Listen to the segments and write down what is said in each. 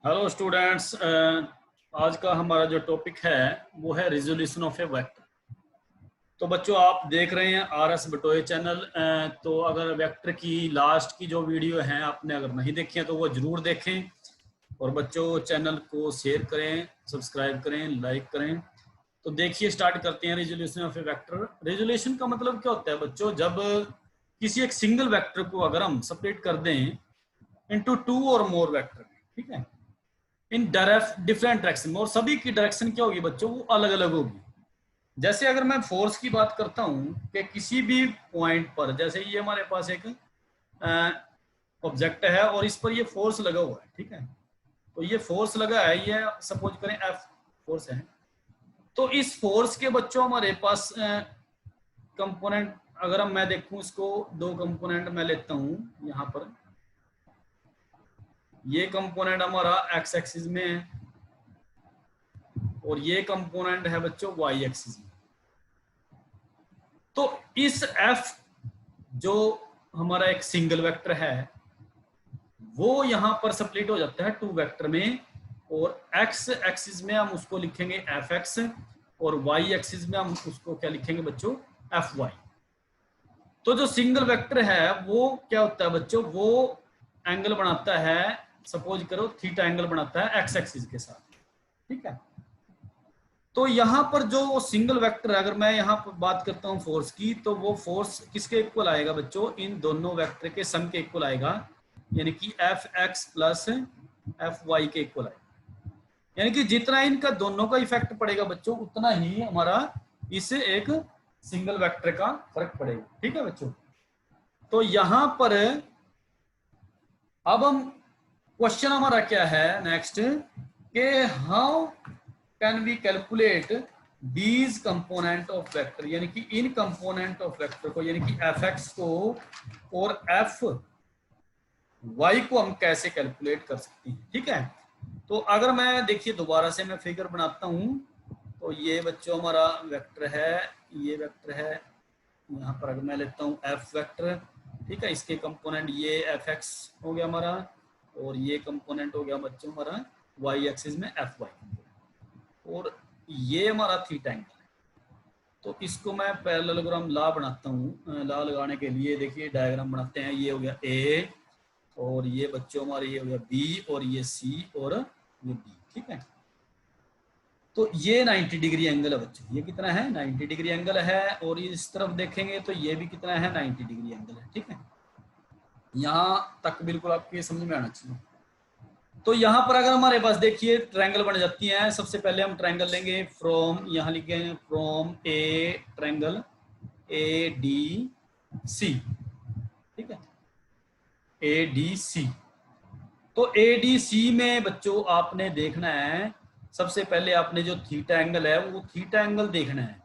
Hello students, आज का हमारा जो टॉपिक है वो है रिजोल्यूशन ऑफ ए वेक्टर। तो बच्चों, आप देख रहे हैं आर.एस. बटोए चैनल। तो अगर वेक्टर की लास्ट की जो वीडियो है आपने अगर नहीं देखी है तो वो जरूर देखें। और बच्चों, चैनल को शेयर करें, सब्सक्राइब करें, लाइक करें। तो देखिए, स्टार्ट करते हैं resolution of A vector. Resolution का मतलब क्या होता है बच्चों? जब किसी एक सिंगल वेक्टर को अगर हम सेपरेट कर दें इनटू टू और मोर वेक्टर, ठीक है, इन डिफरेंट डायरेक्शन में, और सभी की डायरेक्शन क्या होगी बच्चों? वो अलग अलग होगी। जैसे अगर मैं फोर्स की बात करता हूं कि किसी भी पॉइंट पर, जैसे ये हमारे पास एक ऑब्जेक्ट है और इस पर ये फोर्स लगा हुआ है, ठीक है। तो ये फोर्स लगा है, ये सपोज करें एफ फोर्स है। तो इस फोर्स के बच्चों हमारे पास कंपोनेंट, अगर हम मैं देखूं इसको, दो कंपोनेंट मैं लेता हूं यहां पर। ये कंपोनेंट हमारा एक्स एक्सिस में है और ये कंपोनेंट है बच्चों वाई एक्सिस में। तो इस एफ जो हमारा एक सिंगल वेक्टर है वो यहां पर स्प्लिट हो जाता है टू वेक्टर में, और एक्स एक्सिस में हम उसको लिखेंगे एफ एक्स और वाई एक्सिस में हम उसको क्या लिखेंगे बच्चों? F y. तो जो सिंगल वेक्टर है वो क्या होता है बच्चों? वो एंगल बनाता है, सपोज करो थीटा एंगल बनाता है एक्स एक्सिस के साथ, ठीक है। तो यहां पर जो सिंगल वेक्टर है, अगर मैं यहां पर बात करता हूं फोर्स की, तो वो फोर्स किसके इक्वल आएगा बच्चों? इन दोनों वेक्टर के सम के इक्वल आएगा, यानी कि F x plus F y के इक्वल आएगा। यानी कि जितना इनका दोनों का इफेक्ट पड़ेगा बच्चों, उतना ही हमारा इस एक सिंगल वेक्टर का फर्क पड़ेगा, ठीक है बच्चों। तो यहां पर अब हम, क्वेश्चन हमारा क्या है नेक्स्ट, के how can we calculate these component of vector, यानी कि इन कंपोनेंट ऑफ वेक्टर को, यानी कि एफ एक्स को और एफ वाई को हम कैसे कैलकुलेट कर सकते हैं, ठीक है। तो अगर मैं देखिए दोबारा से मैं फिगर बनाता हूं, तो ये बच्चों हमारा वेक्टर है, ये वेक्टर है। यहाँ पर अगर मैं लेता हूँ एफ वेक्टर, ठीक है, इसके कंपोनेंट ये एफ एक्स हो गया हमारा, और ये कंपोनेंट हो गया बच्चों हमारा वाई एक्सिस में एफ वाई, और ये हमारा थीटा एंगल है। तो इसको मैं पैरेललोग्राम लॉ बनाता हूँ। लॉ लगाने के लिए देखिए डायग्राम बनाते हैं। ये हो गया ए, और ये बच्चों हमारे ये हो गया बी, और ये सी, और ये बी, ठीक है। तो ये 90 डिग्री एंगल है बच्चों। ये कितना है? 90 डिग्री एंगल है। और इस तरफ देखेंगे तो ये भी कितना है? 90 डिग्री एंगल है, ठीक है। यहां तक बिल्कुल आपके समझ में आना चाहिए। तो यहां पर अगर हमारे पास देखिए ट्रायंगल बन जाती है, सबसे पहले हम ट्रायंगल लेंगे फ्रॉम, यहां लिखेंगे from a triangle A D C, ठीक है, ए डी सी। तो ए डी सी में बच्चों आपने देखना है, सबसे पहले आपने जो थीटा एंगल है वो थीटा एंगल देखना है।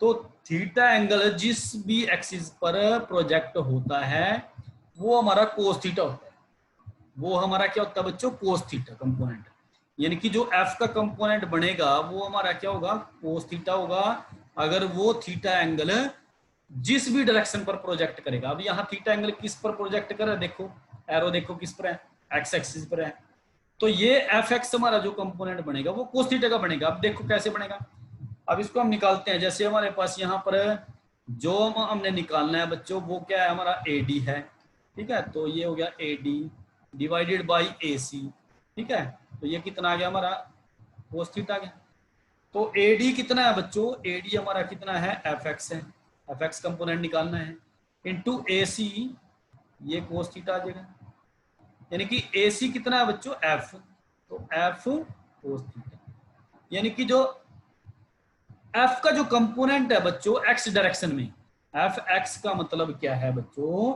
तो थीटा एंगल जिस भी एक्सिस पर प्रोजेक्ट होता है वो हमारा कोस थीटा होता है। वो हमारा क्या होता है बच्चों? Cos theta component. यानी कि जो एफ का कंपोनेंट बनेगा वो हमारा क्या होगा? कोस थीटा होगा, अगर वो थीटा एंगल जिस भी डायरेक्शन पर प्रोजेक्ट करेगा। अब यहाँ थीटा एंगल किस पर प्रोजेक्ट कर रहा है? देखो एरो देखो किस पर है? एक्स एक्सिस पर है। तो ये एफ एक्स हमारा जो कंपोनेंट बनेगा वो कोस थीटा का बनेगा। अब देखो कैसे बनेगा। अब इसको हम निकालते हैं। जैसे हमारे पास यहाँ पर जो हमने निकालना है बच्चों वो क्या है? हमारा ए डी है, ठीक है। तो ये हो गया ए डी डिवाइडेड बाई ए सी, ठीक है। तो ये कितना आ गया? हमारा कोस थीटा आ गया। तो ए डी कितना है बच्चों? ए डी हमारा कितना है? एफ एक्स है। एफ एक्स कंपोनेंट निकालना है इंटू ए सी, ये कोस थीटा आ जाएगा। यानी कि ए सी कितना है बच्चों? एफ, तो एफ कोस थीटा। यानी कि जो एफ का जो कंपोनेंट है बच्चों एक्स डायरेक्शन में, एफ एक्स का मतलब क्या है बच्चों?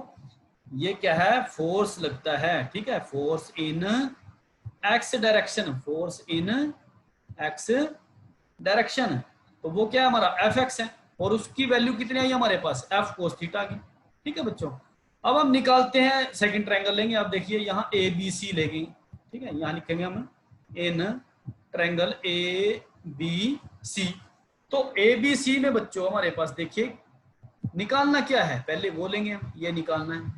ये क्या है? फोर्स लगता है, ठीक है, force in x direction, force in x direction. तो वो क्या है? हमारा एफ एक्स है, और उसकी वैल्यू कितनी आई हमारे पास? एफ कोस थीटा की, ठीक है बच्चों। अब हम निकालते हैं, सेकंड ट्रायंगल लेंगे। आप देखिए यहाँ ए बी सी लेंगे, ठीक है, यहाँ लिखेंगे हम in triangle A B C. तो ए बी सी में बच्चों हमारे पास देखिए निकालना क्या है? पहले वो लेंगे हम, ये निकालना है,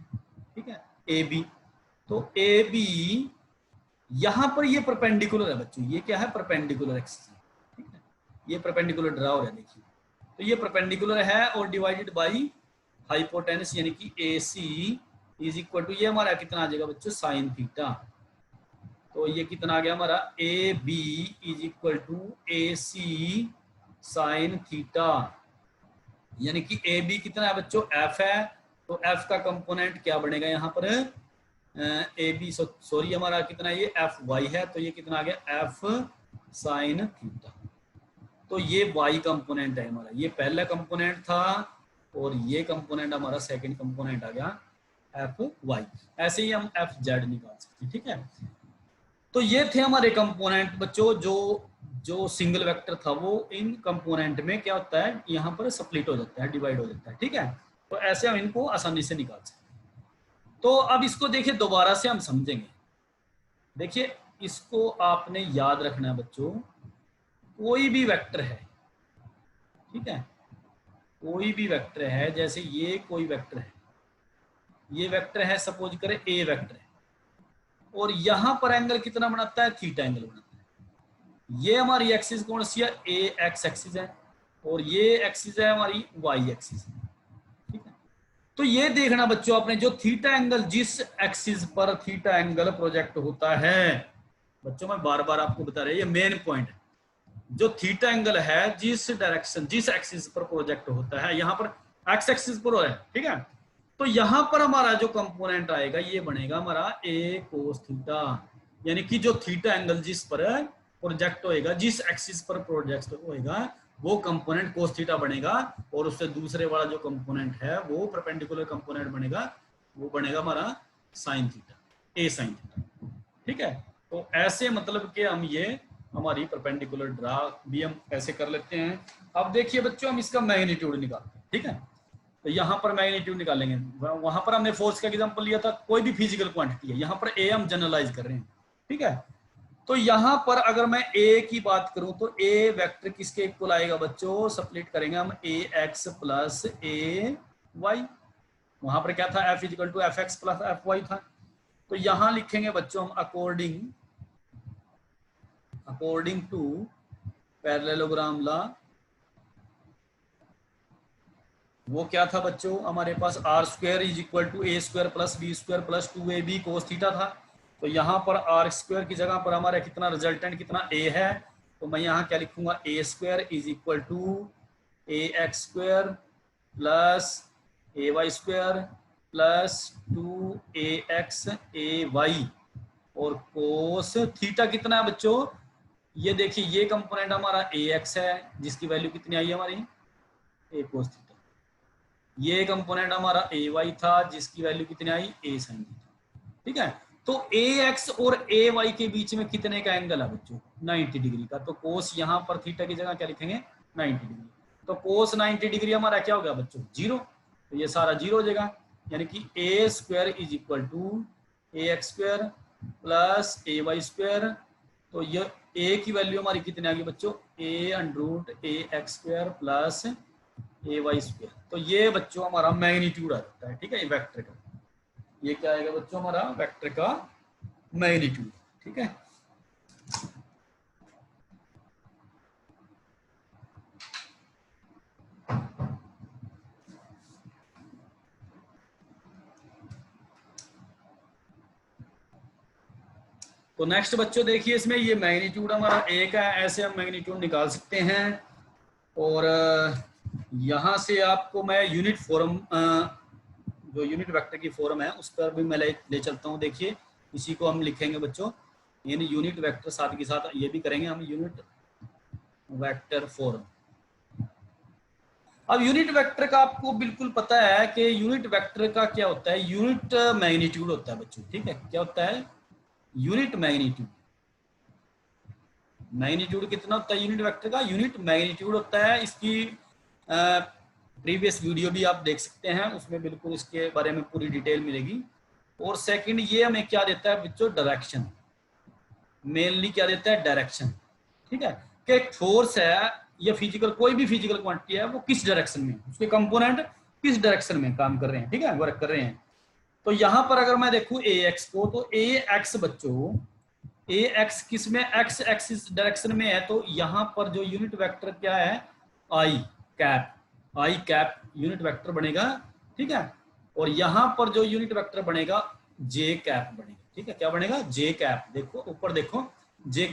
ठीक है, ए बी। तो ए बी यहां पर ये परपेंडिकुलर है बच्चों, ये क्या है, परपेंडिकुलर एक्सिस, ठीक है, ये परपेंडिकुलर ड्रा हो रहा है देखिए, तो ये परपेंडिकुलर है और डिवाइडेड बाई हाइपोटेनस यानी कि AC इज इक्वल टू, ये हमारा कितना आ जाएगा बच्चों, साइन थीटा। तो ये कितना आ गया हमारा, AB is equal to AC sine theta, यानी कि AB कितना है बच्चों, F है, तो F का कंपोनेंट क्या बनेगा यहाँ पर, AB सॉरी हमारा कितना है, ये FY है, तो ये कितना आ गया, F साइन थीटा। तो ये Y कंपोनेंट है हमारा, ये पहला कंपोनेंट था और ये कंपोनेंट हमारा सेकंड कंपोनेंट आ गया FY। ऐसे ही हम FZ निकाल सकते हैं, ठीक है। तो ये थे हमारे कंपोनेंट बच्चों, जो सिंगल वेक्टर था वो इन कंपोनेंट में क्या होता है, यहाँ पर स्प्लिट हो जाता है, डिवाइड हो जाता है, ठीक है। तो ऐसे हम इनको आसानी से निकाल सकते हैं। तो अब इसको देखिए दोबारा से हम समझेंगे। देखिए इसको आपने याद रखना है बच्चों, कोई भी वेक्टर है, ठीक है, कोई भी वेक्टर है, जैसे ये कोई वेक्टर है, ये वेक्टर है, सपोज करें A वेक्टर है, और यहां पर एंगल कितना बनाता है, थीटा एंगल बनाता है। ये हमारी एक्सिस कौन सी है, AX एक्सिस है, और ये एक्सिस है हमारी Y एक्सिस, ठीक है। तो ये देखना बच्चों आपने, जो थीटा एंगल, जिस एक्सिस पर थीटा एंगल प्रोजेक्ट होता है, बच्चों मैं बार बार आपको बता रहा हूं, ये मेन पॉइंट है, जो थीटा एंगल है जिस डायरेक्शन, जिस एक्सिस पर प्रोजेक्ट होता है, यहाँ पर एक्स एक्सिस पर है, ठीक है। तो यहाँ पर हमारा जो कंपोनेंट आएगा ये बनेगा हमारा A कोस थीटा, यानी कि जो थीटा एंगल जिस पर प्रोजेक्ट होएगा, जिस एक्सिस पर प्रोजेक्ट होएगा, वो कंपोनेंट कोस थीटा बनेगा, और उससे दूसरे वाला जो कंपोनेंट है वो परपेंडिकुलर कंपोनेंट बनेगा, वो बनेगा हमारा sine theta, A sine theta, ठीक है। तो ऐसे मतलब कि हम ये हमारी परपेंडिकुलर ड्रा भी हम ऐसे कर लेते हैं। अब देखिए बच्चों हम इसका मैग्नीट्यूड निकालते हैं, ठीक है। तो यहाँ पर मैग्नीट्यूड निकालेंगे, वहां पर हमने फोर्स का एग्जांपल लिया था, कोई भी फिजिकल क्वांटिटी है, यहाँ पर A हम जनरलाइज कर रहे हैं, ठीक है। तो यहाँ पर अगर मैं A की बात करूं तो A वेक्टर किसके इक्वल आएगा बच्चों, स्प्लिट करेंगे हम AX प्लस AY, वहां पर क्या था, F equal to FX plus FY था। तो यहां लिखेंगे बच्चों हम अकॉर्डिंग टू पैरेललोग्राम लॉ, वो क्या था बच्चों हमारे पास, R square is equal to A square plus B square plus 2AB cos theta था। तो यहाँ पर आर स्क्वायर की जगह पर हमारा कितना रिजल्टेंट कितना A है, तो मैं यहाँ क्या लिखूंगा, A square is equal to AX square plus AY square plus 2AX AY, और कोस थीटा कितना है बच्चों, ये देखिए ये कंपोनेंट हमारा AX है जिसकी वैल्यू कितनी आई हमारी, A कोस थीटा, ये कंपोनेंट हमारा AY था जिसकी वैल्यू कितनी आई, A साइन थीटा, ठीक है। तो AX और AY के बीच में कितने का एंगल है बच्चों, 90 डिग्री का। तो कोस यहाँ पर थीटा की जगह क्या लिखेंगे, 90 डिग्री। तो कोस 90 डिग्री हमारा क्या हो गया बच्चों, 0। तो ये सारा 0 हो जाएगा, यानी कि A square is equal to AX square plus AY square. तो ये A की वैल्यू हमारी कितनी आ गई बच्चों, A under root AX square plus AY square. तो ये बच्चों हमारा मैग्नीट्यूड आ जाता है, ठीक है, ये वेक्टर का, ये क्या आएगा बच्चों हमारा वेक्टर का मैग्नीट्यूड, ठीक है। तो नेक्स्ट बच्चों देखिए, इसमें ये मैग्नीट्यूड हमारा एक है, ऐसे हम मैग्नीट्यूड निकाल सकते हैं। और यहाँ से आपको मैं यूनिट फॉर्म, जो यूनिट वेक्टर की फॉर्म है उस पर भी मैं ले चलता हूँ। देखिए इसी को हम लिखेंगे बच्चों, यानी यूनिट वेक्टर, साथ के साथ ये भी करेंगे हम यूनिट वेक्टर फॉर्म। अब यूनिट वेक्टर का आपको बिल्कुल पता है कि यूनिट वेक्टर का क्या होता है, यूनिट मैग्नीट्यूड होता है बच्चों, ठीक है। क्या होता है, यूनिट मैग्नीट्यूड। मैग्नीट्यूड कितना होता है यूनिट वेक्टर का, यूनिट मैग्नीट्यूड होता है। इसकी प्रीवियस वीडियो भी आप देख सकते हैं, उसमें बिल्कुल इसके बारे में पूरी डिटेल मिलेगी। और सेकंड ये हमें क्या देता है बच्चों, डायरेक्शन, मेनली क्या देता है, डायरेक्शन, ठीक है। कि एक फोर्स है या फिजिकल, कोई भी फिजिकल क्वांटिटी है, वो किस डायरेक्शन में, उसके कंपोनेंट किस डायरेक्शन में काम कर रहे हैं, ठीक है, वर्क कर रहे हैं। तो यहां पर अगर मैं देखूं AX को, तो AX बच्चों ए एक्स किस में, एक्स एक्सिस डायरेक्शन में है, तो यहाँ पर जो यूनिट वेक्टर क्या है, आई कैप यूनिट वेक्टर बनेगा, ठीक है। और यहाँ पर जो यूनिट वेक्टर बनेगा जे कैप बनेगा, ठीक है। क्या बनेगा, जे कैप। देखो ऊपर देखो, जे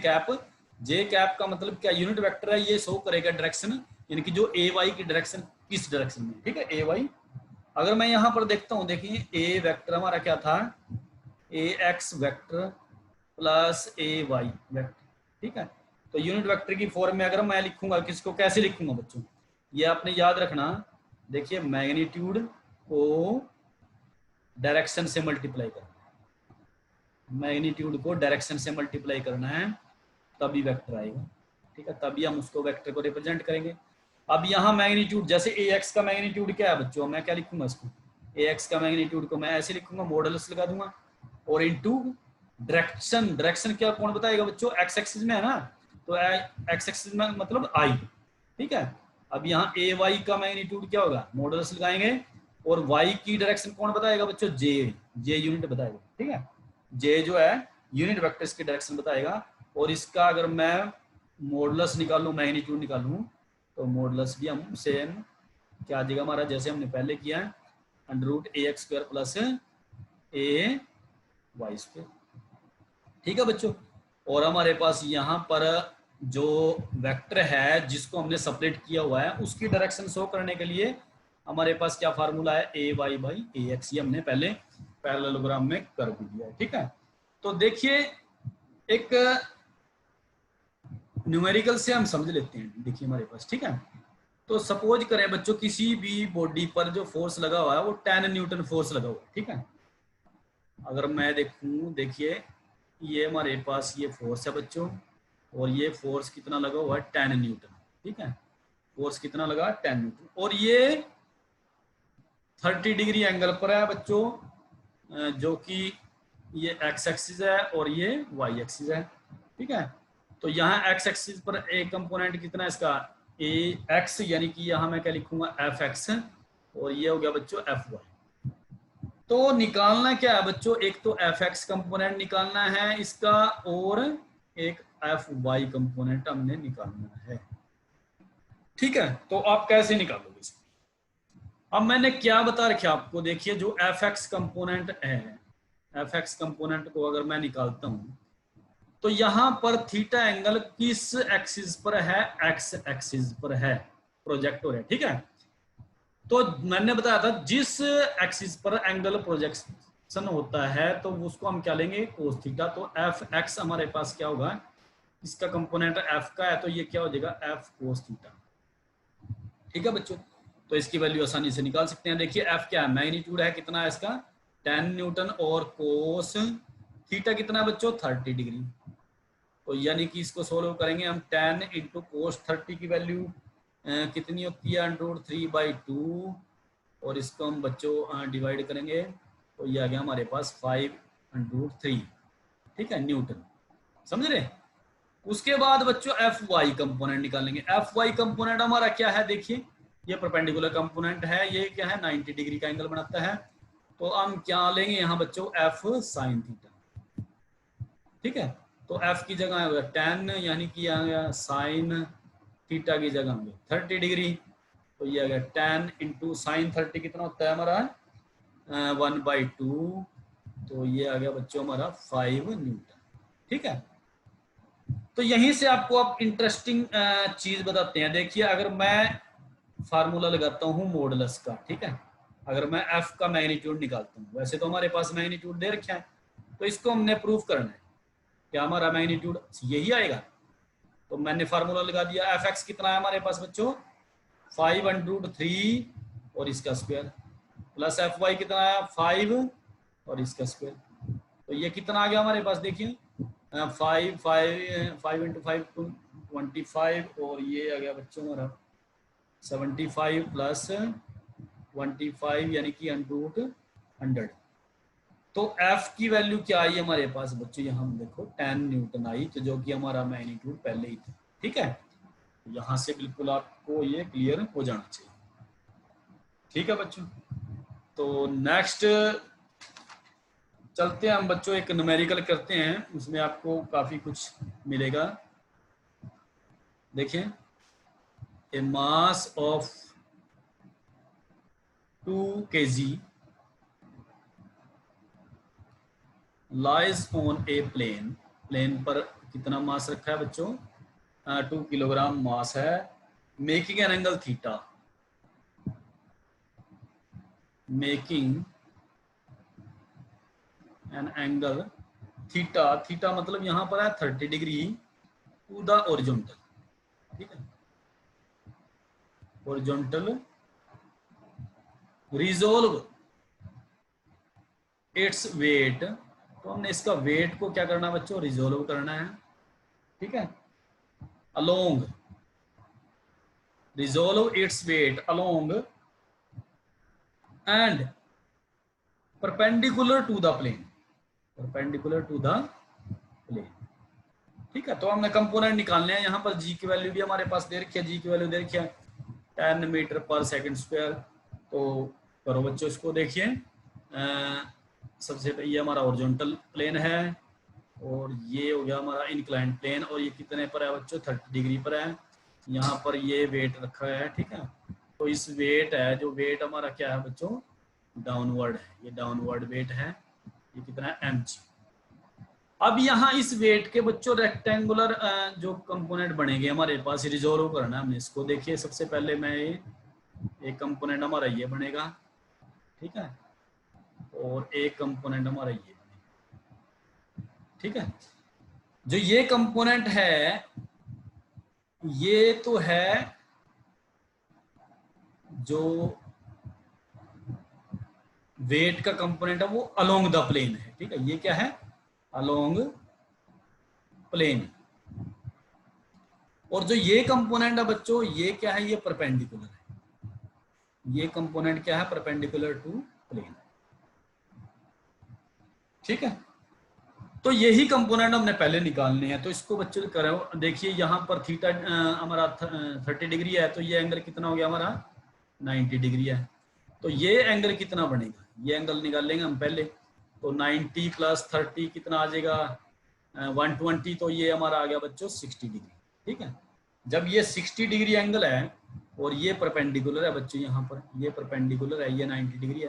कैप का मतलब क्या, यूनिट वेक्टर है, ये शो करेगा डायरेक्शन, यानी कि जो ए वाई की डायरेक्शन किस डायरेक्शन में, ठीक है, ए वाई। अगर मैं यहाँ पर देखता हूँ, देखिए ए वेक्टर हमारा क्या था, ए एक्स वेक्टर प्लस ए वाई वेक्टर, ठीक है। तो यूनिट वेक्टर की फॉर्म में अगर मैं लिखूंगा, किसको कैसे लिखूंगा बच्चों, ये आपने याद रखना। देखिए मैग्नीट्यूड को डायरेक्शन से मल्टीप्लाई करना, मैग्नीट्यूड को डायरेक्शन से मल्टीप्लाई करना है, तभी वेक्टर आएगा, ठीक है, तभी हम उसको वेक्टर को रिप्रेजेंट करेंगे। अब यहाँ मैग्नीट्यूड, जैसे ए एक्स का मैग्नीट्यूड क्या है बच्चों, मैं क्या लिखूंगा इसको, ए एक्स का मैग्नीट्यूड को मैं ऐसे लिखूंगा, मॉडुलस लगा दूंगा, और इनटू डायरेक्शन क्या कौन बताएगा बच्चों, एक्स एक्सिस में है ना, तो एक्स एक्सिस में मतलब आई, ठीक है। अब यहाँ ए वाई का मैग्नीट्यूड क्या होगा, मॉडुलस लगाएंगे, और वाई की डायरेक्शन कौन बताएगा बच्चों, जे यूनिट बताएगा, ठीक है। जे जो है यूनिट वेक्टर्स की डायरेक्शन बताएगा। और इसका अगर मैं मॉडुलस निकालूं, मैग्नीट्यूड निकालूं, तो मॉडुलस भी हम सेम क्या आ जाएगा हमारा, जैसे हमने पहले किया है, √ax² प्लस ए वाई स्क्वायर, ठीक है बच्चों। और हमारे पास यहाँ पर जो वेक्टर है जिसको हमने सेपरेट किया हुआ है, उसकी डायरेक्शन शो करने के लिए हमारे पास क्या फार्मूला है, ए वाई बाई ए एक्स, ये हमने पहले पैरेललोग्राम में कर भी दिया है, ठीक है। तो देखिए एक न्यूमेरिकल से हम समझ लेते हैं, देखिए हमारे पास, ठीक है। तो सपोज करें बच्चों, किसी भी बॉडी पर जो फोर्स लगा हुआ है वो 10 न्यूटन फोर्स लगा हुआ है, ठीक है। अगर मैं देखूं, देखिए ये हमारे पास ये फोर्स है बच्चों, और ये फोर्स कितना लगा हुआ है, 10 न्यूटन, ठीक है। फोर्स कितना लगा, 10 न्यूटन, और ये 30 डिग्री एंगल पर है बच्चों, जो कि ये एक्स एक्सिस है और ये वाई एक्सिस है, ठीक है। तो यहाँ एक्स एक्सिस पर ए कंपोनेंट कितना है इसका, ए एक्स, यानी कि यहाँ मैं क्या लिखूंगा, एफ एक्स, और ये हो गया बच्चों एफ वाई। तो निकालना क्या है बच्चों, एक तो एफ एक्स कंपोनेंट निकालना है इसका, और एक एफ वाई कंपोनेंट हमने निकालना है, ठीक है। तो आप कैसे निकालोगे इसको, अब मैंने क्या बता रखा आपको, देखिए जो एफ एक्स कंपोनेंट है, एफ एक्स कंपोनेंट को अगर मैं निकालता हूं, तो यहां पर थीटा एंगल किस एक्सिस पर है, एक्स एक्सिस पर है, प्रोजेक्ट हो रहा है, ठीक है। तो मैंने बताया था जिस एक्सिस पर एंगल प्रोजेक्शन होता है तो उसको हम क्या लेंगे, कोस थीटा। तो एफ एक्स हमारे पास क्या होगा, इसका कंपोनेंट एफ का है, तो ये क्या हो जाएगा, एफ कोस थीटा, ठीक है बच्चों। तो इसकी वैल्यू आसानी से निकाल सकते हैं। देखिए एफ क्या है, मैग्नीट्यूड है कितना है इसका, 10 न्यूटन, और कोस थीटा कितना है बच्चों, 30 डिग्री। तो यानी कि इसको सोल्व करेंगे हम, 10 इंटू कोस 30 की वैल्यू कितनी होती है, √3/2, और इसको हम बच्चों डिवाइड करेंगे, तो ये आ गया हमारे पास 5√3, ठीक है, न्यूटन, समझ रहे। उसके बाद बच्चों एफ वाई कंपोनेंट निकालेंगे। एफ वाई कंपोनेंट हमारा क्या है, देखिए ये परपेंडिकुलर कंपोनेंट है, ये क्या है, 90 डिग्री का एंगल बनाता है। तो हम क्या लेंगे यहाँ बच्चों, एफ साइन थीटा, ठीक है। तो एफ की जगह है 10, यानी कि आ गया साइन थीटा की जगह होंगे 30 डिग्री, तो ये आ गया 10 इंटू साइन 30 कितना होता है हमारा, 1/2, तो ये आ गया बच्चों हमारा 5 न्यूटन, ठीक है। तो यहीं से आपको अब इंटरेस्टिंग चीज बताते हैं। देखिए अगर मैं फार्मूला लगाता हूँ मॉडुलस का, ठीक है, अगर मैं एफ का मैग्नीट्यूड निकालता हूँ, वैसे तो हमारे पास मैग्नीट्यूड दे रखा है, तो इसको हमने प्रूव करना है, क्या हमारा मैग्नीट्यूड यही आएगा। तो मैंने फार्मूला लगा दिया, एफ एक्स कितना है हमारे पास बच्चों, 5√3 और इसका स्क्वायर, प्लस एफ वाई कितना है, 5 और इसका स्क्वायर। तो ये कितना आ गया हमारे पास, देखिए 5 इंटू 5 25, और ये आ गया बच्चों हमारा 75 प्लस 25, यानी कि √100। तो F की वैल्यू क्या आई हमारे पास बच्चों, यहाँ हम देखो 10 न्यूटन आई, तो जो कि हमारा मैग्नीट्यूड पहले ही था, ठीक है। यहाँ से बिल्कुल आपको ये क्लियर हो जाना चाहिए, ठीक है बच्चों। तो नेक्स्ट चलते हैं हम बच्चों, एक न्यूमेरिकल करते हैं, उसमें आपको काफी कुछ मिलेगा। देखिए, a mass of 2 kg lies on a plane. Plane पर कितना मास रखा है बच्चों? 2 किलोग्राम मास है। Making an angle theta, making an angle theta. Theta मतलब यहां पर है 30 डिग्री टू द ओरिजेंटल, ठीक है, ओरिजेंटल। रिजोल्व इट्स वेट, तो हमने इसका वेट को क्या करना है बच्चों? रिजोल्व करना है, ठीक है। Along, resolve its weight along and perpendicular to the plane, perpendicular to the plane, ठीक है। तो हमने कंपोनेंट निकालने हैं। यहाँ पर जी की वैल्यू भी हमारे पास दे रखी है, जी की वैल्यू दे रखी है 10 मीटर पर सेकंड स्क्वायर। तो करो बच्चों इसको, देखिए सबसे पहले ये हमारा ओरिजेंटल प्लेन है और ये हो गया हमारा इंक्लाइंड प्लेन, और ये कितने पर है बच्चों? 30 डिग्री पर है। यहाँ पर ये वेट रखा है, ठीक है। तो इस वेट है, जो वेट हमारा क्या है बच्चों? डाउनवर्ड है, ये डाउनवर्ड वेट है। ये कितना है? mg। अब यहाँ इस वेट के बच्चों रेक्टेंगुलर जो कंपोनेंट बनेंगे हमारे पास, रिजोल्व करना है हमने इसको। देखिए सबसे पहले मैं एक कंपोनेंट हमारा ये बनेगा, ठीक है, और एक कंपोनेंट हमारा ये बनेगा, ठीक है। जो ये कंपोनेंट है, ये तो है जो वेट का कंपोनेंट है वो अलोंग द प्लेन है, ठीक है। ये क्या है? Along plane. और जो ये कंपोनेंट है बच्चों, ये क्या है? ये परपेंडिकुलर है। ये कंपोनेंट क्या है? परपेंडिकुलर टू प्लेन, ठीक है। तो यही कंपोनेंट हमने पहले निकालने हैं। तो इसको बच्चों करो, देखिए यहाँ पर थीटा हमारा 30 डिग्री है, तो ये एंगल कितना हो गया हमारा? 90 डिग्री है। तो ये एंगल कितना बनेगा? ये एंगल निकाल लेंगे हम पहले। तो 90 प्लस 30 कितना आ जाएगा? 120। तो ये हमारा आ गया बच्चों 60 डिग्री, ठीक है। जब ये 60 डिग्री एंगल है और ये परपेंडिकुलर है बच्चों, यहाँ पर ये परपेंडिकुलर है, ये 90 डिग्री है,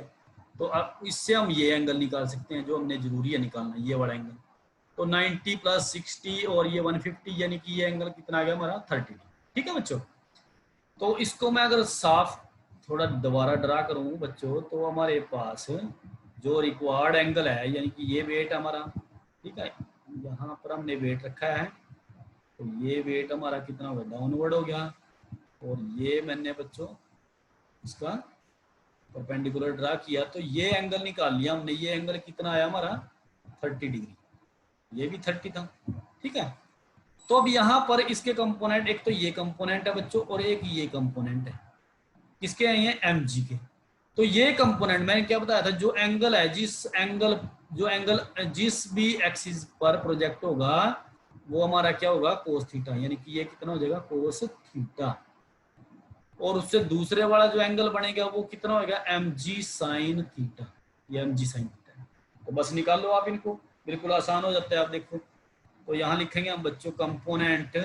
तो अब इससे हम ये एंगल निकाल सकते हैं जो हमने जरूरी है निकालना, ये वाला एंगल। तो 90 प्लस 60 और ये 150, यानी कि ये एंगल कितना आ गया हमारा? 30 डिग्री, ठीक है बच्चों। तो इसको मैं अगर साफ थोड़ा दोबारा ड्रा करूं बच्चों, तो हमारे पास जो रिक्वायर्ड एंगल है, यानी कि ये वेट हमारा, ठीक है, यहाँ पर हमने वेट रखा है, तो ये वेट हमारा कितना होगा? डाउनवर्ड हो गया। और ये मैंने बच्चों इसका परपेंडिकुलर ड्रा किया, तो ये एंगल निकाल लिया हमने। ये एंगल कितना आया हमारा? 30 डिग्री। ये भी 30 था, ठीक है। तो अब यहाँ पर इसके कंपोनेंट, एक तो ये कंपोनेंट है बच्चों और एक ये कंपोनेंट है। किसके हैं? ये mg के। तो ये कंपोनेंट मैंने क्या बताया था? जो एंगल है, जो एंगल जिस भी एक्सिस पर प्रोजेक्ट होगा वो हमारा क्या होगा? कोस थीटा, यानी कि ये कितना हो जाएगा? Cos theta. और उससे दूसरे वाला जो एंगल बनेगा वो कितना होगा? mg sine theta. ये mg साइन थीटा है। तो बस निकाल लो आप इनको, बिल्कुल आसान हो जाता है। आप देखो, तो यहाँ लिखेंगे हम बच्चों कंपोनेंट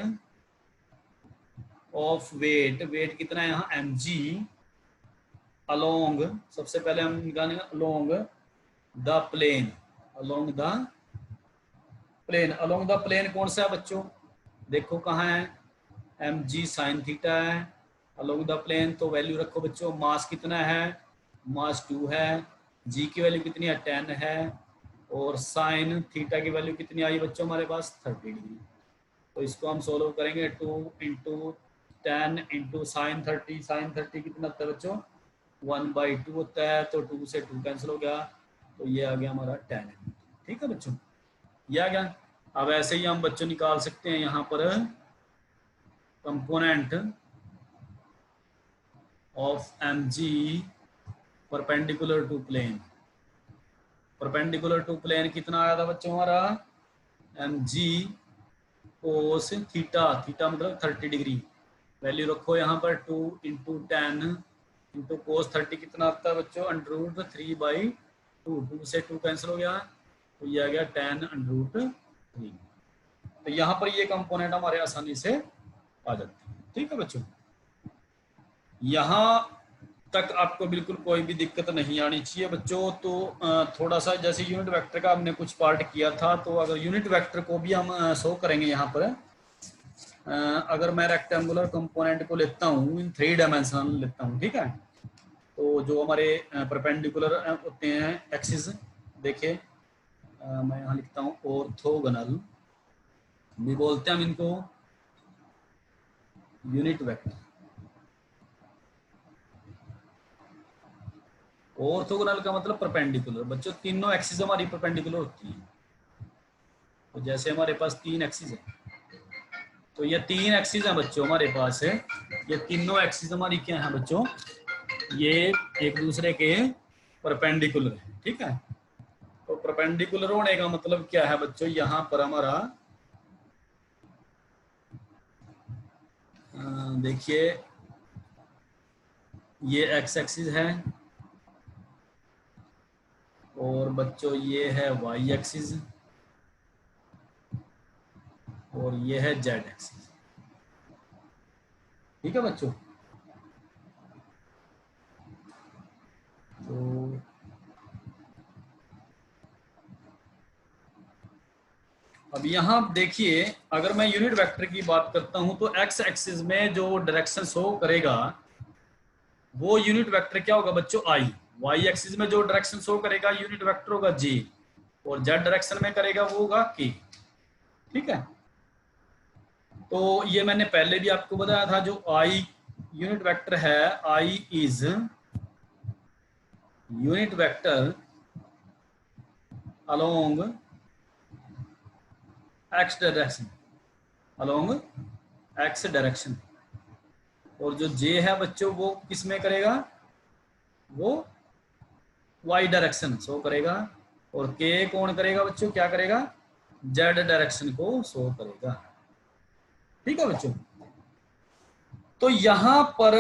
ऑफ वेट, वेट कितना है यहाँ? mg अलोंग, सबसे पहले हम निकालेंगे along the plane, along the plane. Along the plane कौन सा है बच्चों? देखो कहाँ है? mg साइन थीटा है अलोंग द प्लेन। तो वैल्यू रखो बच्चों, मास कितना है? मास 2 है। g की वैल्यू कितनी है? 10 है। और साइन थीटा की वैल्यू कितनी आई बच्चों हमारे पास? 30 डिग्री। तो इसको हम सोल्व करेंगे, 2 इंटू 10 इंटू साइन 30। साइन 30 कितना होता है बच्चों? 1/2 होता है। तो 2 से 2 कैंसिल हो गया, तो ये आ गया हमारा 10, ठीक है बच्चों, ये आ गया। अब ऐसे ही हम बच्चों निकाल सकते हैं यहाँ पर component of mg perpendicular to plane. Perpendicular to plane कितना आया था बच्चों हमारा? mg कोस थीटा, थीटा मतलब 30 डिग्री। वैल्यू रखो यहाँ पर 2 इंटू 10 इंटू कोस 30 कितना आता है बच्चों? √3/2। 2 से 2 कैंसिल हो गया, तो ये आ गया 10√3। तो यहाँ पर ये कंपोनेंट हमारे आसानी से आ जाते हैं। ठीक है बच्चों, यहाँ तक आपको बिल्कुल कोई भी दिक्कत नहीं आनी चाहिए बच्चों। तो थोड़ा सा जैसे यूनिट वेक्टर का हमने कुछ पार्ट किया था, तो अगर यूनिट वेक्टर को भी हम शो करेंगे यहाँ पर, अगर मैं रेक्टेंगुलर कंपोनेंट को लेता हूँ, इन 3 डायमेंशनल लेता हूँ, ठीक है। तो जो हमारे परपेंडिकुलर होते हैं एक्सिस, देखिए मैं यहाँ लिखता हूँ ऑर्थोगोनल भी बोलते हैं हम इनको, यूनिट वेक्टर। ऑर्थोगोनल का मतलब परपेंडिकुलर बच्चों, तीनों एक्सिस हमारी परपेंडिकुलर होती हैं। तो जैसे हमारे पास 3 एक्सिस है, तो ये 3 एक्सिस हैं बच्चों हमारे पास है, ये तीनों एक्सिस हमारी क्या है बच्चों, ये एक दूसरे के परपेंडिकुलर है। ठीक है, तो परपेंडिकुलर होने का मतलब क्या है बच्चों, यहाँ पर हमारा देखिए ये एक्स एक्सिस है, और बच्चों ये है वाई एक्सिस, और ये है जेड एक्सिस। ठीक है बच्चों, तो अब यहाँ देखिए, अगर मैं यूनिट वेक्टर की बात करता हूं तो एक्स एक्सिस में जो डायरेक्शन शो करेगा वो यूनिट वेक्टर क्या होगा बच्चों, आई। वाई एक्सिस में जो डायरेक्शन शो करेगा यूनिट वेक्टर होगा जी, और जेड डायरेक्शन में करेगा वो होगा के। ठीक है, तो ये मैंने पहले भी आपको बताया था, जो आई यूनिट वेक्टर है, i is unit vector along x direction, along x direction. और जो जे है बच्चों वो किस में करेगा, वो वाई डायरेक्शन शो करेगा। और के कौन करेगा बच्चों, क्या करेगा, जेड डायरेक्शन को शो करेगा। ठीक है बच्चों, तो यहां पर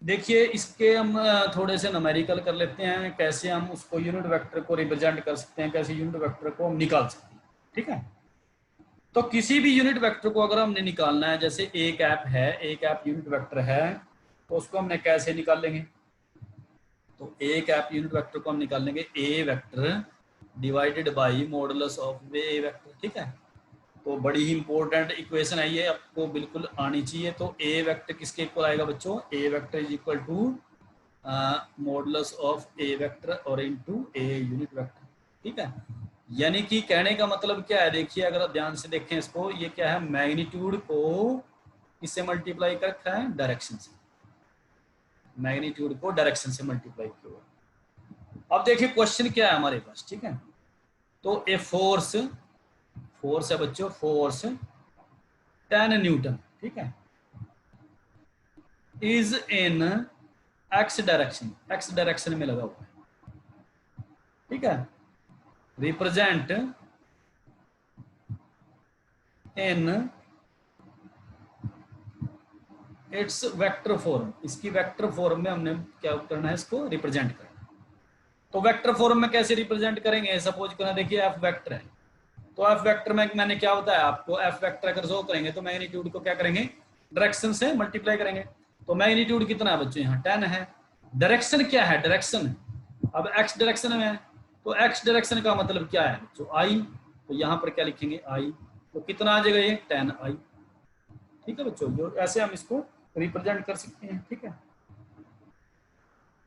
देखिए इसके हम थोड़े से न्यूमेरिकल कर लेते हैं, कैसे हम उसको यूनिट वेक्टर को रिप्रेजेंट कर सकते हैं, कैसे यूनिट वेक्टर को हम निकाल सकते हैं। ठीक है, तो किसी भी यूनिट वेक्टर को अगर हमने निकालना है, जैसे एक ऐप है, एक ऐप यूनिट वेक्टर है, तो उसको हमने कैसे निकाल लेंगे, तो एक ऐप यूनिट वेक्टर को हम निकाल लेंगे A vector divided by modulus of A vector. ठीक है, तो बड़ी ही इंपॉर्टेंट इक्वेशन है ये, आपको बिल्कुल आनी चाहिए। तो ए वेक्टर किसके इक्वल आएगा बच्चों, A vector is equal to modulus of A vector और इनटू ए यूनिट वेक्टर। ठीक है, यानी कि कहने का मतलब क्या है, देखिए अगर आप ध्यान से देखें इसको, ये क्या है, मैग्नीट्यूड को किससे मल्टीप्लाई कर रखा है, डायरेक्शन से, मैग्नीट्यूड को डायरेक्शन से मल्टीप्लाई किया। अब देखिए क्वेश्चन क्या है हमारे पास। ठीक है, तो ए फोर्स, फोर्स है बच्चों, फोर्स 10 न्यूटन, ठीक है, is in x direction, x direction में लगा हुआ है। ठीक है, represent in its vector form, इसकी वेक्टर फॉर्म में हमने क्या करना है, इसको रिप्रेजेंट करना। तो वेक्टर फॉर्म में कैसे रिप्रेजेंट करेंगे, सपोज करना, देखिए एफ वेक्टर है, तो एफ वेक्टर में मैंने क्या बताया आपको, एफ वेक्टर अगर शो करेंगे तो मैग्नीट्यूड को क्या करेंगे, डायरेक्शन से मल्टीप्लाई करेंगे। तो मैग्नीट्यूड कितना है बच्चों, यहाँ 10 है। डायरेक्शन क्या है, डायरेक्शन, अब एक्स डायरेक्शन में है, तो एक्स डायरेक्शन का मतलब क्या है बच्चों, आई। तो यहाँ पर क्या लिखेंगे, आई, तो कितना आ जाएगा ये 10 आई। ठीक है बच्चों, जो ऐसे हम इसको रिप्रेजेंट कर सकते हैं। ठीक है,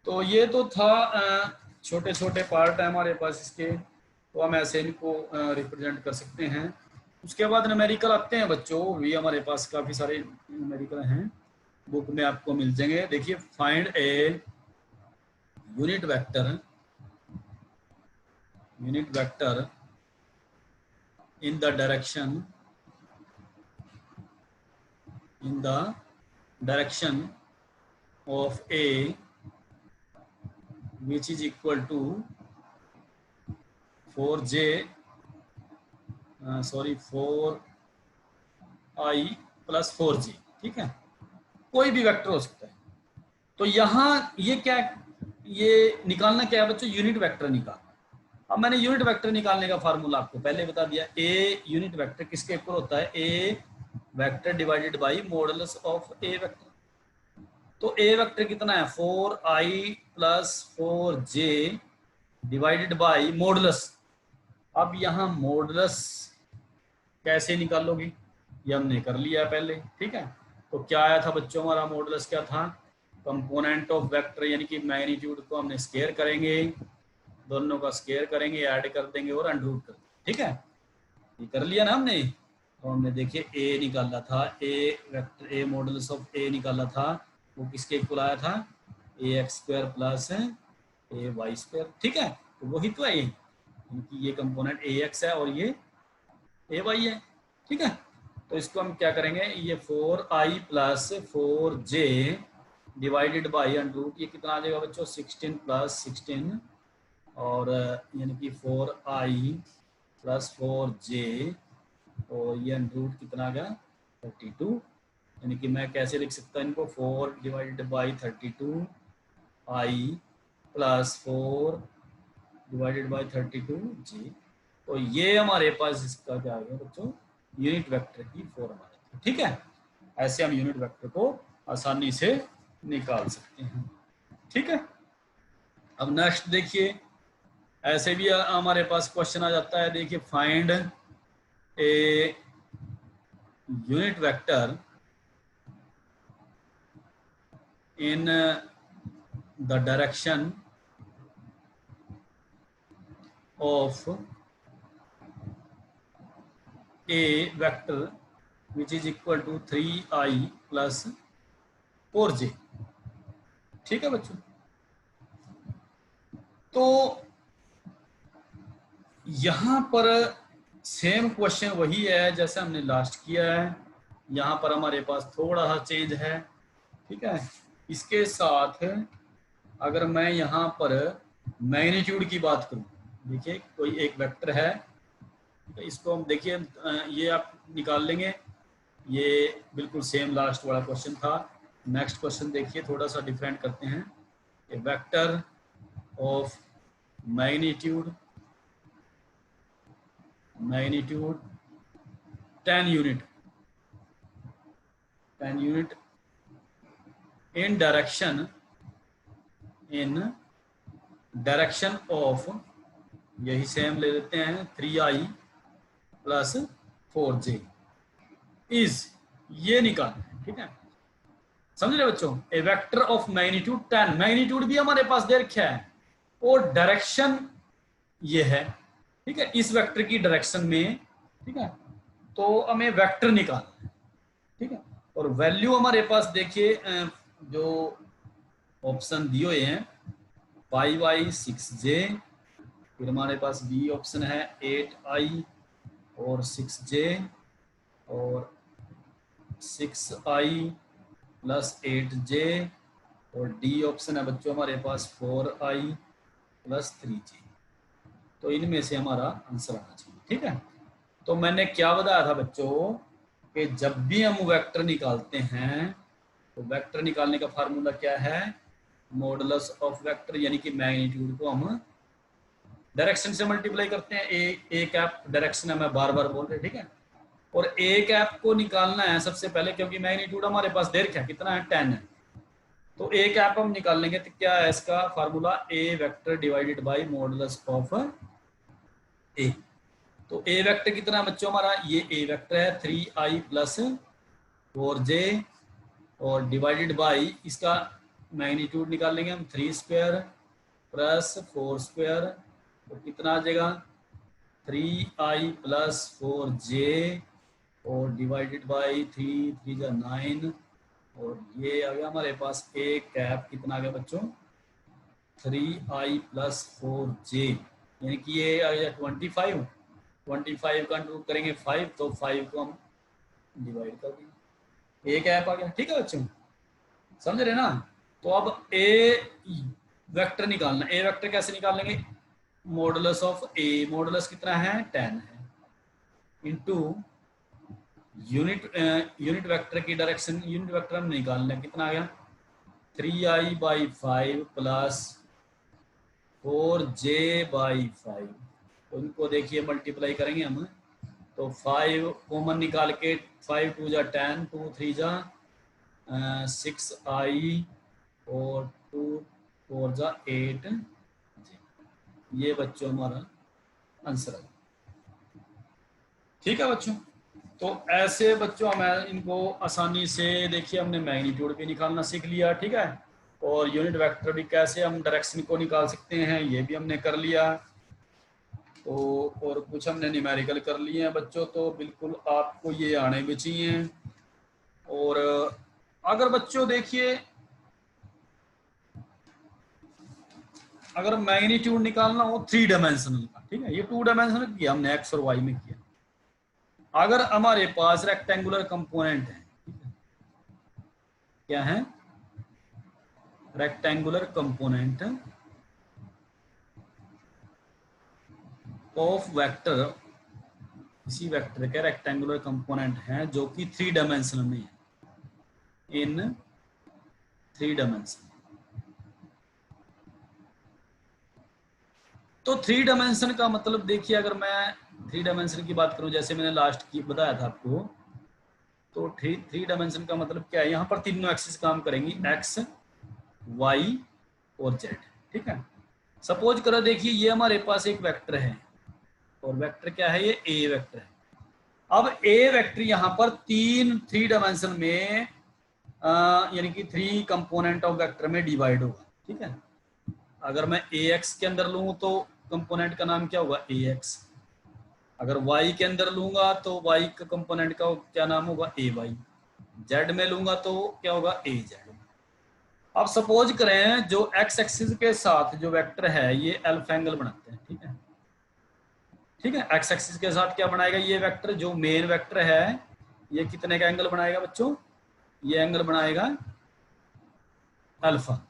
तो ये तो था छोटे छोटे पार्ट है हमारे पास इसके, तो हम ऐसे इनको रिप्रेजेंट कर सकते हैं। उसके बाद न्यूमेरिकल आते हैं बच्चों, भी हमारे पास काफ़ी सारे न्यूमेरिकल हैं, बुक में आपको मिल जाएंगे। देखिए, find A unit vector, unit vector in the direction, in the direction of A which is equal to 4j 4i plus 4j। ठीक है, कोई भी वेक्टर हो सकता है। तो यहाँ ये क्या, ये निकालना क्या है बच्चों, यूनिट वेक्टर निकालना। अब मैंने यूनिट वेक्टर निकालने का फार्मूला आपको पहले बता दिया। ए यूनिट वेक्टर किसके इक्वल होता है? A vector divided by modulus of A vector. तो ए वेक्टर कितना है? 4i plus 4j divided by modulus. अब यहाँ मॉडुलस कैसे निकालोगी, ये हमने कर लिया पहले, ठीक है। तो क्या आया था बच्चों हमारा मॉडुलस क्या था? कंपोनेंट ऑफ वेक्टर यानी कि मैग्नीट्यूड को हमने स्क्वायर करेंगे, दोनों का स्क्वायर करेंगे, ऐड कर देंगे और अंडररूट कर देंगे, ठीक है। ये कर लिया ना हमने। तो हमने देखिए ए निकाला था, ए वेक्टर ए मॉडुलस ऑफ ए निकाला था, वो किसके इक्वल आया था? ए एक्स स्क्वायर प्लस ए वाई स्क्वायर, ठीक है। तो वही तो है ये कंपोनेंट ए एक्स है और ये ए वाई है, ठीक है। तो इसको हम क्या करेंगे, ये 4i plus 4j divided by under root, ये कितना आ जाएगा बच्चों? 16 प्लस 16 और यानी कि 4i प्लस 4j और ये अंडररूट कितना आ गया? 32। यानी कि मैं कैसे लिख सकता हूँ इनको? 4 divided by 32i plus 4 divided by 32j। तो ये हमारे पास इसका क्या आ गया बच्चों? यूनिट वेक्टर की फॉर्म आ जाती है, ठीक है। ऐसे हम यूनिट वेक्टर को आसानी से निकाल सकते हैं, ठीक है। अब नेक्स्ट देखिए, ऐसे भी हमारे पास क्वेश्चन आ जाता है। देखिए, find A unit vector in the direction of A vector which is equal to 3i plus 4j, ठीक है बच्चों। तो यहां पर सेम क्वेश्चन वही है जैसे हमने लास्ट किया है। यहां पर हमारे पास थोड़ा सा चेंज है, ठीक है। इसके साथ अगर मैं यहां पर मैग्नीट्यूड की बात करूं, देखिए कोई एक वेक्टर है, तो इसको हम देखिए ये आप निकाल लेंगे। ये बिल्कुल सेम लास्ट वाला क्वेश्चन था। नेक्स्ट क्वेश्चन देखिए, थोड़ा सा डिफरेंट करते हैं। A vector of magnitude 10 unit in direction of, यही सेम ले लेते हैं, 3i प्लस 4j इज, ये निकालना है, ठीक है। समझ रहे बच्चों? A vector of magnitude 10, magnitude भी हमारे पास दे रखा है और डायरेक्शन ये है, ठीक है, इस वेक्टर की डायरेक्शन में, ठीक है। तो हमें वेक्टर निकालना है, ठीक है। और वैल्यू हमारे पास देखिए जो ऑप्शन दिए हुए हैं, 5i 6j, फिर हमारे पास बी ऑप्शन है 8i और 6j और 6i प्लस 8j और डी ऑप्शन है बच्चों हमारे पास 4i प्लस 3j। तो इनमें से हमारा आंसर आना चाहिए, ठीक है। तो मैंने क्या बताया था बच्चों कि जब भी हम वेक्टर निकालते हैं तो वेक्टर निकालने का फार्मूला क्या है? मॉडुलस ऑफ वेक्टर, यानी कि मैग्नीट्यूड को हम डायरेक्शन से मल्टीप्लाई करते हैं। ए कैप डायरेक्शन है, मैं बार बार बोल रहे, ठीक है। और ए कैप को निकालना है सबसे पहले, क्योंकि मैग्नीट्यूड हमारे पास दे रखा है कितना है? 10 है। तो ए कैप हम निकाल लेंगे, तो क्या है इसका formula? A vector divided by modulus of A. तो ए वेक्टर कितना है बच्चों हमारा? ये ए वेक्टर है 3i प्लस 4j और डिवाइडेड बाय इसका मैग्नीट्यूड निकाल लेंगे हम, 3 स्क्वायर प्लस 4 स्क्वायर, तो कितना आ जाएगा? 3i प्लस 4j और डिवाइडेड बाई 3 जा 9 और ये आ गया हमारे पास ए कैप, कितना आ गया बच्चों? 3i प्लस 4j, यानी कि ये आ गया 25। 25 का अंडररूट करेंगे 5, तो 5 को हम डिवाइड कर देंगे, ए कैप आ गया, ठीक है बच्चों, समझ रहे ना। तो अब ए वेक्टर निकालना, ए वेक्टर कैसे निकाल लेंगे? मॉडुलस ऑफ ए, मॉडुलस कितना है? 10 है, इनटू यूनिट वेक्टर की डायरेक्शन, यूनिट वेक्टर हम निकालना है, कितना आ गया? 3i by 5 plus 4j/5। तो इनको देखिए मल्टीप्लाई करेंगे हम, तो 5 कॉमन निकाल के 5 2 जा 10, 2 3 जा 6i और 2 4 जा 8 जी। ये बच्चों हमारा आंसर है। ठीक है बच्चों, तो ऐसे बच्चों हमें इनको आसानी से देखिए हमने मैग्नीट्यूड भी निकालना सीख लिया। ठीक है, और यूनिट वेक्टर भी कैसे हम डायरेक्शन को निकाल सकते हैं ये भी हमने कर लिया। तो और कुछ हमने न्यूमेरिकल कर लिए हैं बच्चों, तो बिल्कुल आपको ये आने भी चाहिए। और अगर बच्चों देखिए अगर मैग्नीट्यूड निकालना हो 3 डायमेंशनल का, ठीक है, ये 2 डायमेंशनल किया हमने एक्स और वाई में किया। अगर हमारे पास रेक्टेंगुलर कंपोनेंट है, क्या है, रेक्टेंगुलर कंपोनेंट ऑफ वेक्टर, इसी वेक्टर के रेक्टेंगुलर कंपोनेंट है जो कि 3 डायमेंशनल में है, इन 3 डायमेंशन। तो 3 डायमेंशन का मतलब देखिए, अगर मैं 3 डायमेंशन की बात करूं, जैसे मैंने लास्ट की बताया था आपको, तो 3 डायमेंशन का मतलब क्या है, यहाँ पर तीनों एक्सिस काम करेंगी, एक्स वाई और जेड। ठीक है, सपोज करो देखिए ये हमारे पास एक वेक्टर है, और वेक्टर क्या है, ये ए वेक्टर है। अब ए वेक्टर यहाँ पर 3 डायमेंशन में यानी कि 3 कंपोनेंट ऑफ वेक्टर में डिवाइड होगा। ठीक है, अगर मैं ए एक्स के अंदर लूँ तो कंपोनेंट का नाम क्या होगा, ए एक्स। अगर y के अंदर लूंगा तो y का कंपोनेंट का क्या नाम होगा, ए वाई। जेड में लूंगा तो क्या होगा, ए जेड। अब सपोज करें जो x एक्सिस के साथ जो वेक्टर है ये अल्फा एंगल बनाते हैं। ठीक है, ठीक है, x एक्सिस के साथ क्या बनाएगा, ये वेक्टर जो मेन वेक्टर है ये कितने का एंगल बनाएगा बच्चों, ये एंगल बनाएगा अल्फा।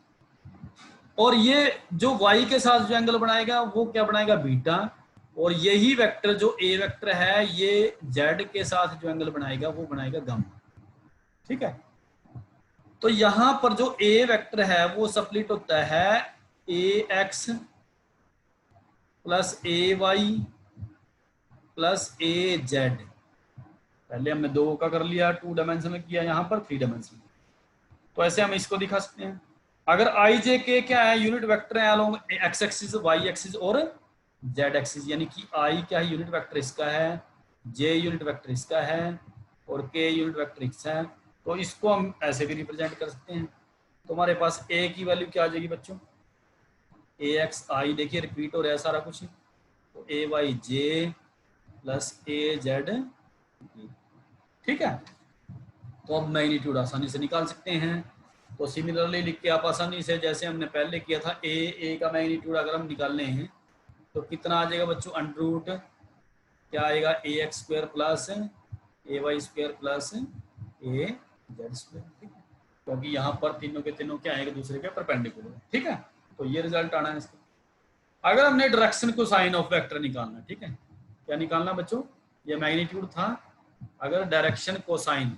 और ये जो y के साथ जो एंगल बनाएगा वो क्या बनाएगा, बीटा। और यही वेक्टर जो ए वेक्टर है ये z के साथ जो एंगल बनाएगा वो बनाएगा गामा। ठीक है, तो यहां पर जो ए वेक्टर है वो स्प्लिट होता है ए एक्स प्लस ए वाई प्लस ए जेड। पहले हमने 2 का कर लिया, 2 डायमेंशन में किया, यहाँ पर 3 डायमेंशन। तो ऐसे हम इसको दिखा सकते हैं। अगर आई जे के क्या है, यूनिट वेक्टर है along x axis, y axis और जेड एक्सिस, यानी कि आई क्या है, यूनिट वेक्टर इसका है, जे यूनिट वेक्टर इसका है और के यूनिट वेक्टर इसका है। तो इसको हम ऐसे भी रिप्रेजेंट कर सकते हैं। तो हमारे पास ए की वैल्यू क्या आ जाएगी बच्चों, ए एक्स आई, देखिए रिपीट हो रहा है सारा कुछ, तो ए वाई जे प्लस ए जेड। ठीक है, तो अब मैग्नीट्यूड आसानी से निकाल सकते हैं। तो सिमिलरली लिख के आप आसानी से, जैसे हमने पहले किया था, ए का मैग्नीट्यूड अगर हम निकालने हैं तो कितना आ जाएगा बच्चों, अंडर रूट क्या आएगा, ए एक्स स्क्वायर प्लस ए वाई स्क्वायर प्लस ए जेड स्क्वायर। ठीक है, क्योंकि यहाँ पर तीनों के तीनों क्या है, एक दूसरे के परपेंडिकुलर। ठीक है, तो ये रिजल्ट आना है इसका। अगर हमने डायरेक्शन को साइन ऑफ वेक्टर निकालना, ठीक है, क्या निकालना बच्चों, ये मैग्नीट्यूड था। अगर डायरेक्शन को साइन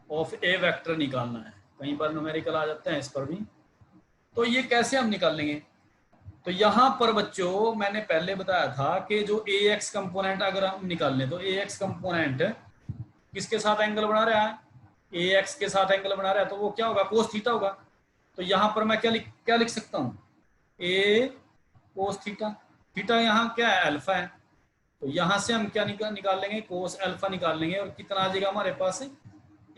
ऑफ ए वेक्टर निकालना है, कहीं पर न्यूमेरिकल आ जाते हैं इस पर भी, तो ये कैसे हम निकाल लेंगे। तो यहां पर बच्चों मैंने पहले बताया था कि जो ए एक्स कंपोनेंट अगर हम निकाल लें तो ए एक्स कंपोनेंट किसके साथ एंगल बना रहा है, ए एक्स के साथ एंगल बना रहा है, तो वो क्या होगा, कोस थीटा होगा। तो यहां पर मैं क्या लिख सकता हूं, ए कोस थीटा। थीटा यहाँ क्या है, अल्फा है। तो यहां से हम क्या निकाल लेंगे, कोस अल्फा निकाल लेंगे, और कितना आ जाएगा हमारे पास,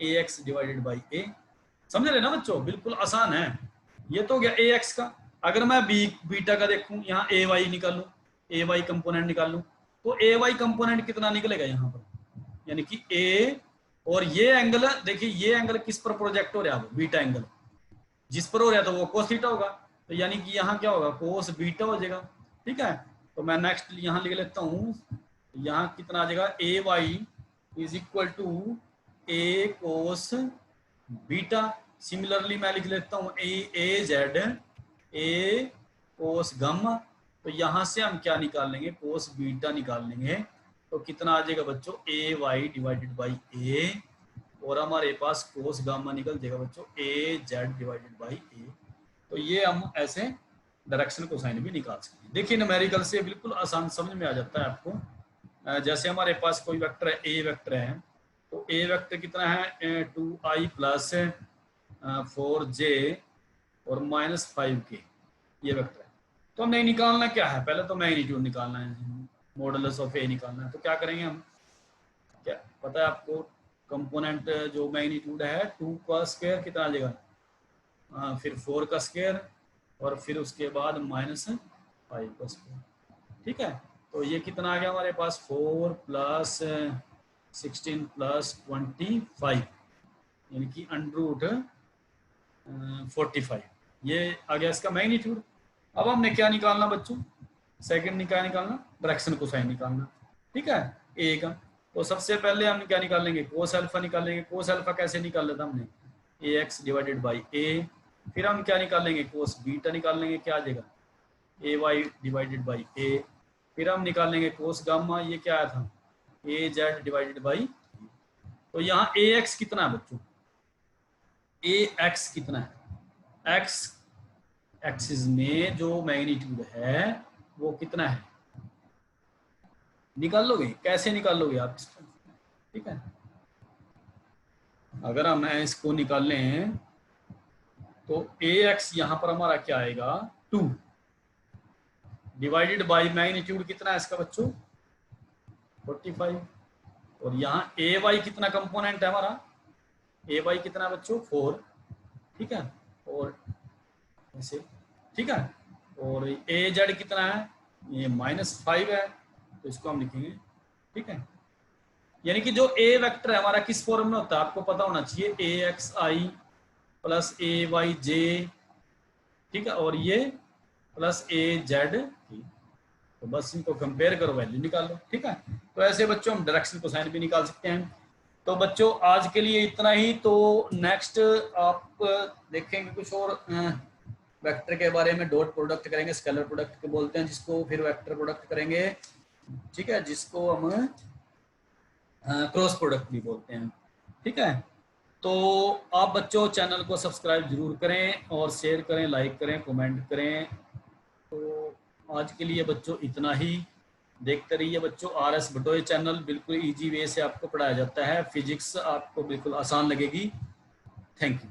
ए एक्स डिवाइडेड बाई ए। समझ रहे ना बच्चों, बिल्कुल आसान है। ये तो हो गया ए एक्स का। अगर मैं बीटा का देखूं, यहाँ ए वाई निकालूं, ए वाई कंपोनेंट निकाल लूं, तो ए वाई कंपोनेंट कितना निकलेगा यहाँ पर, यानी कि ए, और ये एंगल देखिए, ये एंगल किस पर प्रोजेक्ट हो रहा है, बीटा एंगल जिस पर हो रहा है, तो वो कोस थीटा होगा। तो यानी कि यहाँ क्या होगा, कोस बीटा हो जाएगा। ठीक है, तो मैं नेक्स्ट यहाँ लिख लेता हूँ, यहाँ कितना आ जाएगा, A Y is equal to A cos beta. Similarly मैं लिख लेता हूँ ए जेड ए कोस गामा। तो यहाँ से हम क्या निकाल लेंगे, कोस बीटा निकाल लेंगे। तो कितना आ जाएगा बच्चों, ए वाई डिवाइडेड बाई ए, और हमारे पास कोस गामा निकल जाएगा बच्चों ए जेड डिवाइडेड बाई ए। तो ये हम ऐसे डायरेक्शन कोसाइन भी निकाल सकते हैं। देखिए न्यूमेरिकल से बिल्कुल आसान समझ में आ जाता है आपको। जैसे हमारे पास कोई वेक्टर है, ए वेक्टर है, तो ए वेक्टर कितना है 2i प्लस 4j और -5k, ये वेक्टर है। तो हमें निकालना क्या है, पहले तो मैग्नीट्यूड निकालना है, मॉडुलस ऑफ ए निकालना है। तो क्या करेंगे हम, क्या पता है आपको, कंपोनेंट जो मैग्नीट्यूड है 2 का स्क्वायर कितना आ जाएगा, फिर 4 का स्क्वायर और फिर उसके बाद -5 का स्क्वायर। ठीक है, तो ये कितना आ गया हमारे पास 4 प्लस 16 प्लस 25 यानी कि √45, ये आ गया इसका मैग्नीट्यूड। अब हमने क्या निकालना बच्चों, सेकंड क्या निकालना, डायरेक्शन कोसाइन निकालना। ठीक है, ए का। तो सबसे पहले हम क्या निकालेंगे, कोस अल्फा निकालेंगे। कोस अल्फा कैसे निकाल लेता हमने, ax डिवाइडेड बाई a। फिर हम क्या निकालेंगे, कोस बीटा निकाल लेंगे, क्या आ जाएगा ay डिवाइडेड बाई a। फिर हम निकालेंगे कोस गामा, ये क्या आया था az डिवाइडेड बाई। तो यहाँ ax कितना है बच्चों, ax कितना है, x एक्सिस में जो मैग्नीट्यूड है वो कितना है, निकाल लोगे, कैसे निकाल लोगे आप इसको। ठीक है, अगर हम इसको निकाल लें तो ax यहाँ पर हमारा क्या आएगा 2 डिवाइडेड बाई मैग्नीट्यूड कितना है इसका बच्चों 45, और यहाँ ay कितना कंपोनेंट है हमारा, ay कितना है बच्चों 4। ठीक है, और ऐसे, ठीक है, और az कितना है, ये -5 है, तो इसको हम लिखेंगे। ठीक है, यानी कि जो a वेक्टर है हमारा किस फॉर्म में होता है आपको पता होना चाहिए, axi प्लस ayj, ठीक है, और ये प्लस az, तो बस इनको कंपेयर करो, वैल्यू निकाल लो। ठीक है, तो ऐसे बच्चों हम डायरेक्शन कोसाइन भी निकाल सकते हैं। तो बच्चों आज के लिए इतना ही। तो नेक्स्ट आप देखेंगे कुछ और वेक्टर के बारे में, डॉट प्रोडक्ट करेंगे, स्केलर प्रोडक्ट के बोलते हैं जिसको, फिर वेक्टर प्रोडक्ट करेंगे। ठीक है, जिसको हम क्रॉस प्रोडक्ट भी बोलते हैं। ठीक है, तो आप बच्चों चैनल को सब्सक्राइब जरूर करें और शेयर करें, लाइक करें, कमेंट करें। तो आज के लिए बच्चों इतना ही। देखते रहिए बच्चों RS भटोई चैनल, बिल्कुल इजी वे से आपको पढ़ाया जाता है, फिजिक्स आपको बिल्कुल आसान लगेगी। Thank you.